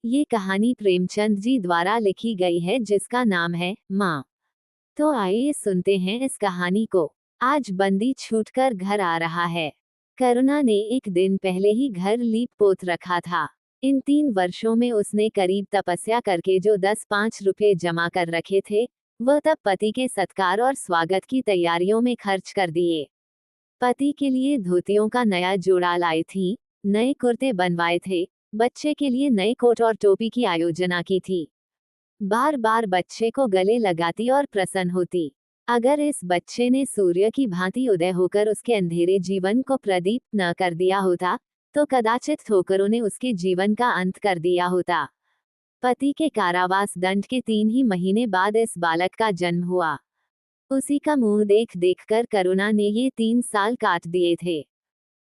ये कहानी प्रेमचंद जी द्वारा लिखी गई है जिसका नाम है माँ। तो आइए सुनते हैं इस कहानी को। आज बंदी छूटकर घर आ रहा है। करुणा ने एक दिन पहले ही घर लीप पोत रखा था। इन 3 वर्षों में उसने करीब तपस्या करके जो 10-5 रुपए जमा कर रखे थे, वह तब पति के सत्कार और स्वागत की तैयारियों में खर्च कर दिए। पति के लिए धोतियों का नया जोड़ा लाई थी, नए कुर्ते बनवाए थे, बच्चे के लिए नए कोट और टोपी की आयोजना की थी। बार बार बच्चे को गले लगाती और प्रसन्न होती। अगर इस बच्चे ने सूर्य की भांति उदय होकर उसके अंधेरे जीवन को प्रदीप न कर दिया होता, तो कदाचित ठोकरों ने उसके जीवन का अंत कर दिया होता। पति के कारावास दंड के 3 ही महीने बाद इस बालक का जन्म हुआ। उसी का मुंह देख देखकर करुणा ने ये 3 साल काट दिए थे।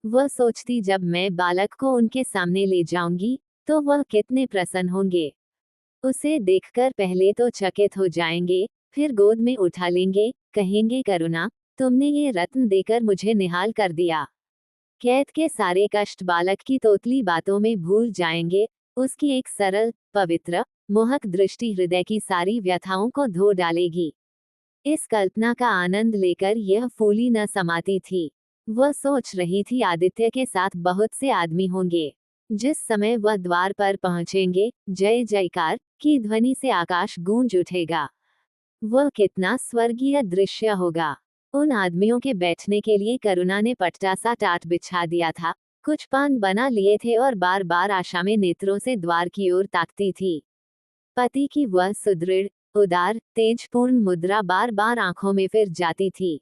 वह सोचती जब मैं बालक को उनके सामने ले जाऊंगी, तो वह कितने प्रसन्न होंगे। उसे देखकर पहले तो चकित हो जाएंगे, फिर गोद में उठा लेंगे, कहेंगे करुणा, तुमने ये रत्न देकर मुझे निहाल कर दिया। कैद के सारे कष्ट बालक की तोतली बातों में भूल जाएंगे। उसकी एक सरल, पवित्र, मोहक दृष्टि हृदय की सारी व्यथाओं को धो डालेगी। इस कल्पना का आनंद लेकर यह फूली न समाती थी। वह सोच रही थी आदित्य के साथ बहुत से आदमी होंगे। जिस समय वह द्वार पर पहुंचेंगे, जय जयकार की ध्वनि से आकाश गूंज उठेगा। वह कितना स्वर्गीय दृश्य होगा। उन आदमियों के बैठने के लिए करुणा ने पटटा सा टाट बिछा दिया था। कुछ पान बना लिए थे और बार बार आशा में नेत्रों से द्वार की ओर ताकती थी। पति की वह सुदृढ़, उदार, तेजपूर्ण मुद्रा बार बार आंखों में फिर जाती थी।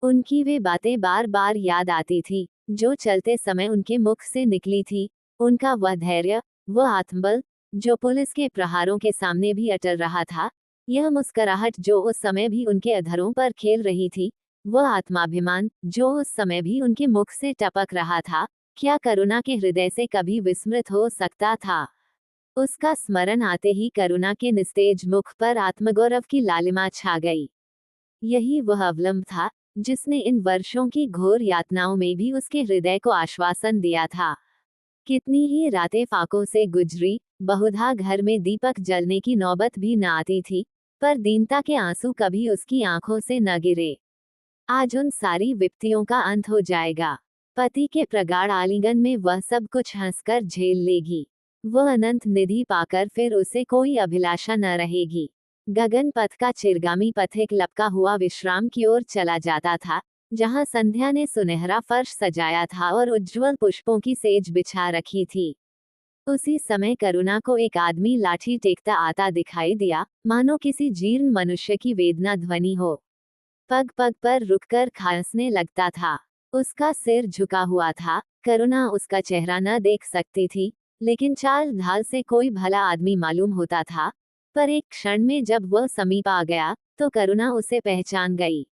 उनकी वे बातें बार बार याद आती थी, जो चलते समय उनके मुख से निकली थी। उनका वह धैर्य, वह आत्मबल, जो पुलिस के प्रहारों के सामने भी अटल रहा था। यह मुस्कुराहट जो उस समय भी उनके अधरों पर खेल रही थी। वह आत्माभिमान, जो उस समय भी उनके मुख से टपक रहा था, क्या करुणा के हृदय से कभी विस्मृत हो सकता था? उसका स्मरण आते ही करुणा के निस्तेज मुख पर आत्मगौरव की लालिमा छा गई। यही वह अवलंब था, जिसने इन वर्षों की घोर यातनाओं में भी उसके हृदय को आश्वासन दिया था। कितनी ही रातें फाकों से गुजरी, बहुधा घर में दीपक जलने की नौबत भी न आती थी, पर दीनता के आंसू कभी उसकी आंखों से न गिरे। आज उन सारी विपत्तियों का अंत हो जाएगा। पति के प्रगाढ़ आलिंगन में वह सब कुछ हंसकर झेल लेगी। वह अनंत निधि पाकर फिर उसे कोई अभिलाषा न रहेगी। गगन पथ का चिरगामी पथिक लपका हुआ विश्राम की ओर चला जाता था, जहां संध्या ने सुनहरा फर्श सजाया था और उज्ज्वल पुष्पों की सेज बिछा रखी थी। उसी समय करुणा को एक आदमी लाठी टेकता आता दिखाई दिया, मानो किसी जीर्ण मनुष्य की वेदना ध्वनि हो। पग पग पर रुककर खांसने लगता था। उसका सिर झुका हुआ था। करुणा उसका चेहरा न देख सकती थी, लेकिन चाल ढाल से कोई भला आदमी मालूम होता था। पर एक क्षण में जब वह समीप आ गया, तो करुणा उसे पहचान गई।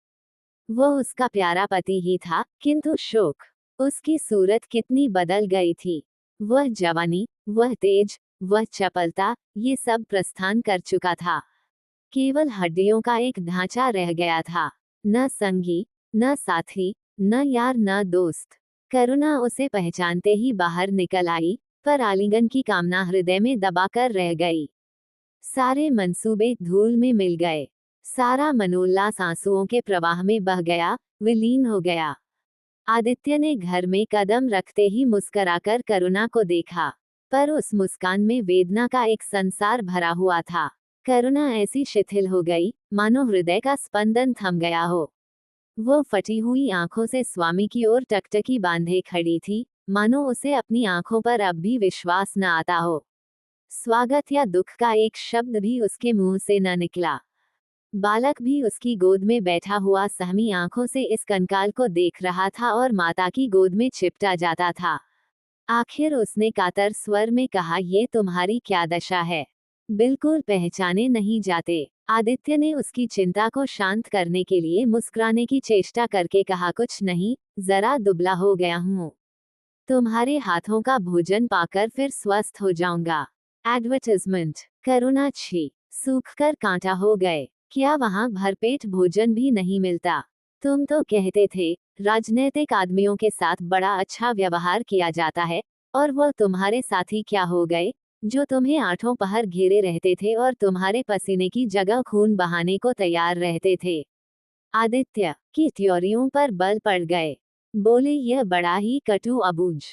वह उसका प्यारा पति ही था, किंतु शोक। उसकी सूरत कितनी बदल गई थी। वह जवानी, वह तेज, वह चपलता, ये सब प्रस्थान कर चुका था। केवल हड्डियों का एक ढांचा रह गया था। न संगी, न साथी, न यार, न दोस्त। करुणा उसे पहचानते ही बाहर निकल आई, पर आलिंगन की कामना हृदय में दबाकर रह गई। सारे मंसूबे धूल में मिल गए। सारा मनोल्लास आंसुओं के प्रवाह में बह गया, विलीन हो गया। आदित्य ने घर में कदम रखते ही मुस्कुराकर करुणा को देखा, पर उस मुस्कान में वेदना का एक संसार भरा हुआ था। करुणा ऐसी शिथिल हो गई, मानो हृदय का स्पंदन थम गया हो। वो फटी हुई आंखों से स्वामी की ओर टकटकी बांधे खड़ी थी, मानो उसे अपनी आंखों पर अब भी विश्वास न आता हो। स्वागत या दुख का एक शब्द भी उसके मुंह से न निकला। बालक भी उसकी गोद में बैठा हुआ सहमी आंखों से इस कंकाल को देख रहा था और माता की गोद में चिपटा जाता था। आखिर उसने कातर स्वर में कहा, ये तुम्हारी क्या दशा है? बिल्कुल पहचाने नहीं जाते। आदित्य ने उसकी चिंता को शांत करने के लिए मुस्कुराने की चेष्टा करके कहा, कुछ नहीं, जरा दुबला हो गया हूँ। तुम्हारे हाथों का भोजन पाकर फिर स्वस्थ हो जाऊंगा। एडवर्टाइजमेंट। करुणा छी सूख कर कांटा हो गए। क्या वहां भरपेट भोजन भी नहीं मिलता? तुम तो कहते थे राजनैतिक आदमियों के साथ बड़ा अच्छा व्यवहार किया जाता है, और वह तुम्हारे साथी क्या हो गए? जो तुम्हें आठों पहर घेरे रहते थे और तुम्हारे पसीने की जगह खून बहाने को तैयार रहते थे। आदित्य की थ्योरियों पर बल पड़ गए। बोले, यह बड़ा ही कटु अबूझ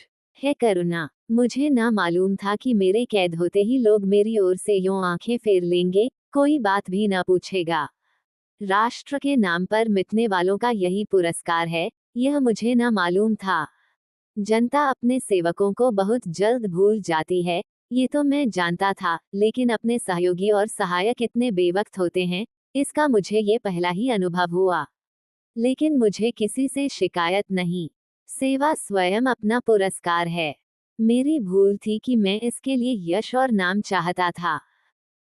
है करुणा। मुझे ना मालूम था कि मेरे कैद होते ही लोग मेरी ओर से यूं आंखें फेर लेंगे, कोई बात भी ना पूछेगा। राष्ट्र के नाम पर मिटने वालों का यही पुरस्कार है, यह मुझे ना मालूम था। जनता अपने सेवकों को बहुत जल्द भूल जाती है, ये तो मैं जानता था, लेकिन अपने सहयोगी और सहायक इतने बेवक्त होते हैं, इसका मुझे ये पहला ही अनुभव हुआ। लेकिन मुझे किसी से शिकायत नहीं। सेवा स्वयं अपना पुरस्कार है। मेरी भूल थी कि मैं इसके लिए यश और नाम चाहता था।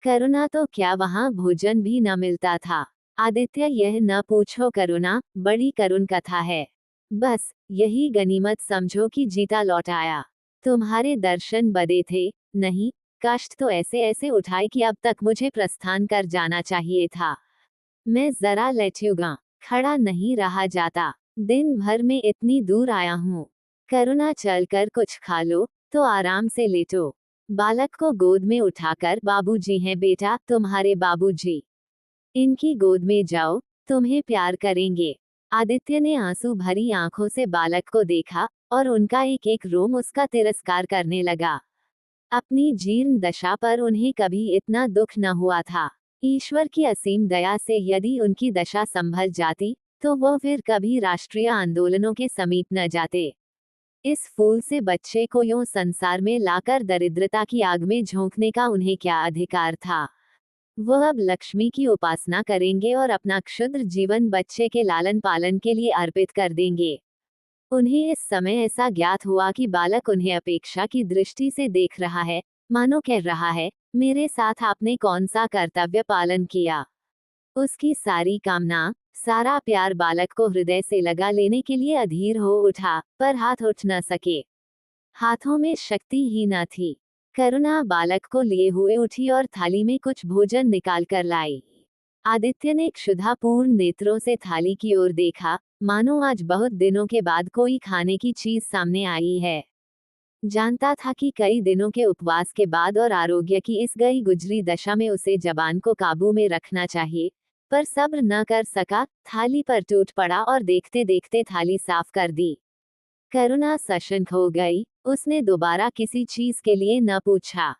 करुणा तो क्या, वहां भोजन भी न मिलता था। आदित्य, यह न पूछो करुणा, बड़ी करुण कथा है। बस यही गनीमत समझो कि जीता लौट आया। तुम्हारे दर्शन बदे थे, नहीं, कष्ट तो ऐसे ऐसे उठाए कि अब तक मुझे प्रस्थान कर जाना चाहिए था। मैं जरा लेटूंगा, खड़ा नहीं रहा जाता। दिन भर में इतनी दूर आया हूँ। करुणा, चलकर कुछ खा लो, तो आराम से लेटो। बालक को गोद में उठाकर, बाबूजी हैं बेटा, तुम्हारे बाबूजी। इनकी गोद में जाओ, तुम्हें प्यार करेंगे। आदित्य ने आंसू भरी आंखों से बालक को देखा, और उनका एक एक रोम उसका तिरस्कार करने लगा। अपनी जीर्ण दशा पर उन्हें कभी इतना दुख न हुआ था। ईश्वर की असीम दया से यदि उनकी दशा संभल जाती, तो वो फिर कभी राष्ट्रीय आंदोलनों के समीप न जाते। इस फूल से बच्चे को यूं संसार में लाकर दरिद्रता की आग में झोंकने का उन्हें क्या अधिकार था। वह अब लक्ष्मी की उपासना करेंगे और अपना क्षुद्र जीवन बच्चे के लालन पालन के लिए अर्पित कर देंगे। उन्हें इस समय ऐसा ज्ञात हुआ कि बालक उन्हें अपेक्षा की दृष्टि से देख रहा है, मानो कह रहा है, मेरे साथ आपने कौन सा कर्तव्य पालन किया। उसकी सारी कामना, सारा प्यार बालक को हृदय से लगा लेने के लिए अधीर हो उठा, पर हाथ उठ न सके। हाथों में शक्ति ही न थी। करुणा बालक को लिए हुए उठी और थाली में कुछ भोजन निकाल कर लाई। आदित्य ने क्षुधापूर्ण नेत्रों से थाली की ओर देखा, मानो आज बहुत दिनों के बाद कोई खाने की चीज सामने आई है। जानता था कि कई दिनों के उपवास के बाद और आरोग्य की इस गई गुजरी दशा में उसे जबान को काबू में रखना चाहिए, पर सब्र न कर सका, थाली पर टूट पड़ा और देखते देखते थाली साफ कर दी। करुणा सशंक हो गई, उसने दोबारा किसी चीज के लिए न पूछा।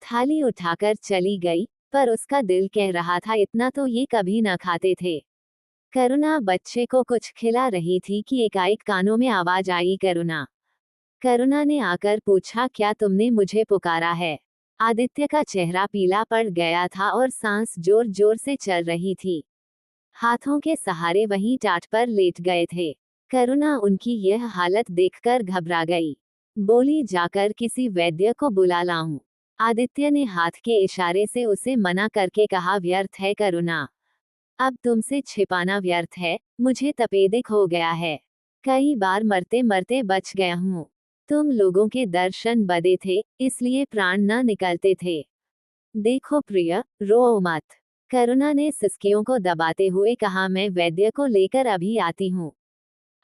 थाली उठाकर चली गई, पर उसका दिल कह रहा था, इतना तो ये कभी न खाते थे। करुणा बच्चे को कुछ खिला रही थी कि एकाएक कानों में आवाज आई, करुणा। करुणा ने आकर पूछा, क्या तुमने मुझे पुकारा है। आदित्य का चेहरा पीला पड़ गया था और सांस जोर जोर से चल रही थी। हाथों के सहारे वहीं टाट पर लेट गए थे। करुणा उनकी यह हालत देखकर घबरा गई। बोली, जाकर किसी वैद्य को बुला लाऊं। आदित्य ने हाथ के इशारे से उसे मना करके कहा, व्यर्थ है करुणा, अब तुमसे छिपाना व्यर्थ है, मुझे तपेदिक हो गया है। कई बार मरते मरते बच गया हूँ। तुम लोगों के दर्शन बदे थे, इसलिए प्राण न निकलते थे। देखो प्रिय, रो मत। करुणा ने सिसकियों को दबाते हुए कहा, मैं वैद्य को लेकर अभी आती हूँ।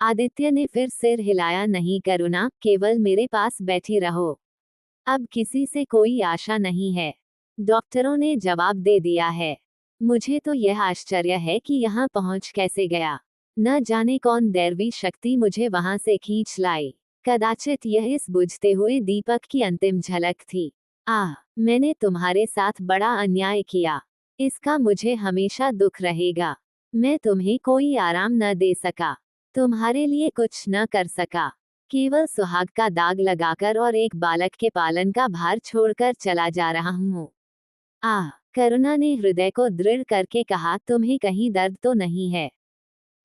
आदित्य ने फिर सिर हिलाया, नहीं करुणा, केवल मेरे पास बैठी रहो। अब किसी से कोई आशा नहीं है। डॉक्टरों ने जवाब दे दिया है। मुझे तो यह आश्चर्य है कि यहाँ पहुँच कैसे गया। न जाने कौन दैवी शक्ति मुझे वहां से खींच लाई। कदाचित यह इस बुझते हुए दीपक की अंतिम झलक थी। आह, मैंने तुम्हारे साथ बड़ा अन्याय किया। इसका मुझे हमेशा दुख रहेगा। मैं तुम्हें कोई आराम न दे सका, तुम्हारे लिए कुछ न कर सका। केवल सुहाग का दाग लगाकर और एक बालक के पालन का भार छोड़कर चला जा रहा हूँ। आह, करुणा ने हृदय को दृढ़ करके कहा, तुम्हें कहीं दर्द तो नहीं है?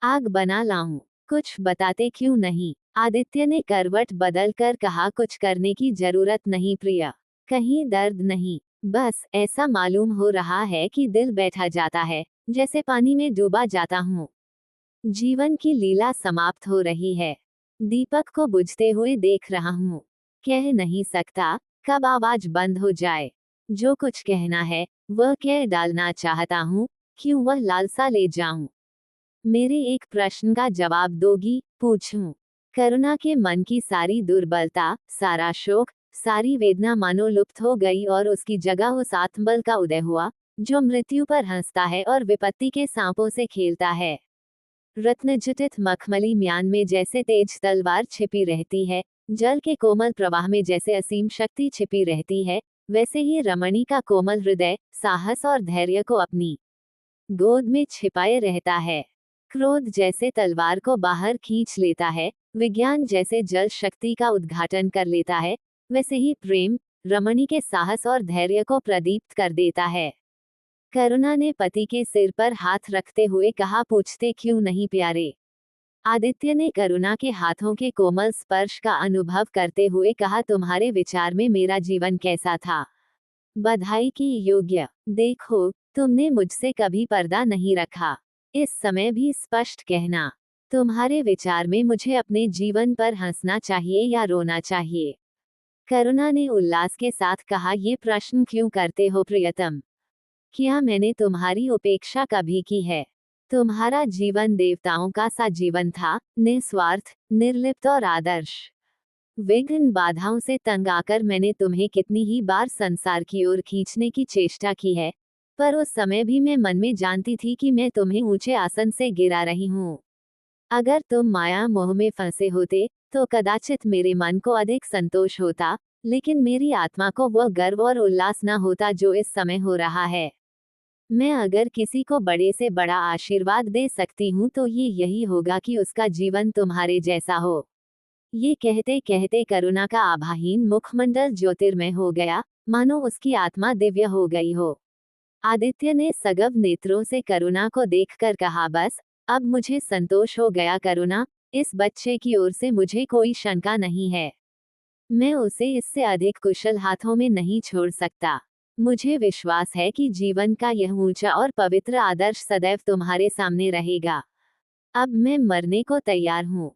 आग बना लाऊं? कुछ बताते क्यों नहीं? आदित्य ने करवट बदल कर कहा, कुछ करने की जरूरत नहीं प्रिया, कहीं दर्द नहीं। बस ऐसा मालूम हो रहा है कि दिल बैठा जाता है, जैसे पानी में डूबा जाता हूँ। जीवन की लीला समाप्त हो रही है। दीपक को बुझते हुए देख रहा हूँ। कह नहीं सकता कब आवाज बंद हो जाए। जो कुछ कहना है वह कह डालना चाहता हूँ, क्यों वह लालसा ले जाऊं। मेरे एक प्रश्न का जवाब दोगी? पूछूं। करुणा के मन की सारी दुर्बलता, सारा शोक, सारी वेदना मानो लुप्त हो गई और उसकी जगह उस आत्मबल का उदय हुआ जो मृत्यु पर हंसता है और विपत्ति के सांपों से खेलता है। रत्नजटित मखमली म्यान में जैसे तेज तलवार छिपी रहती है, जल के कोमल प्रवाह में जैसे असीम शक्ति छिपी रहती है, वैसे ही रमणी का कोमल हृदय साहस और धैर्य को अपनी गोद में छिपाए रहता है। क्रोध जैसे तलवार को बाहर खींच लेता है, विज्ञान जैसे जल शक्ति का उद्घाटन कर लेता है, वैसे ही प्रेम रमणी के साहस और धैर्य को प्रदीप्त कर देता है। करुणा ने पति के सिर पर हाथ रखते हुए कहा, पूछते क्यों नहीं प्यारे? आदित्य ने करुणा के हाथों के कोमल स्पर्श का अनुभव करते हुए कहा, तुम्हारे विचार में मेरा जीवन कैसा था? बधाई की योग्य। देखो, तुमने मुझसे कभी पर्दा नहीं रखा। इस समय भी स्पष्ट कहना, तुम्हारे विचार में मुझे अपने जीवन पर हंसना चाहिए या रोना चाहिए? करुणा ने उल्लास के साथ कहा, ये प्रश्न क्यों करते हो प्रियतम? क्या मैंने तुम्हारी उपेक्षा कभी की है? तुम्हारा जीवन देवताओं का सा जीवन था, निस्वार्थ, निर्लिप्त और आदर्श। विघ्न बाधाओं से तंग आकर मैंने तुम्हें कितनी ही बार संसार की ओर खींचने की चेष्टा की है, पर उस समय भी मैं मन में जानती थी कि मैं तुम्हें ऊंचे आसन से गिरा रही हूँ। अगर तुम माया मोह में फंसे होते, तो कदाचित मेरे मन को अधिक संतोष होता, लेकिन मेरी आत्मा को वह गर्व और उल्लास न होता जो इस समय हो रहा है। मैं अगर किसी को बड़े से बड़ा आशीर्वाद दे सकती हूँ तो ये यही होगा कि उसका जीवन तुम्हारे जैसा हो। ये कहते कहते करुणा का आभाहीन मुखमंडल ज्योतिर्मय हो गया, मानो उसकी आत्मा दिव्य हो गई हो। आदित्य ने सगव नेत्रों से करुणा को देखकर कहा, बस अब मुझे संतोष हो गया करुणा, इस बच्चे की ओर से मुझे कोई शंका नहीं है। मैं उसे इससे अधिक कुशल हाथों में नहीं छोड़ सकता। मुझे विश्वास है कि जीवन का यह ऊंचा और पवित्र आदर्श सदैव तुम्हारे सामने रहेगा। अब मैं मरने को तैयार हूँ।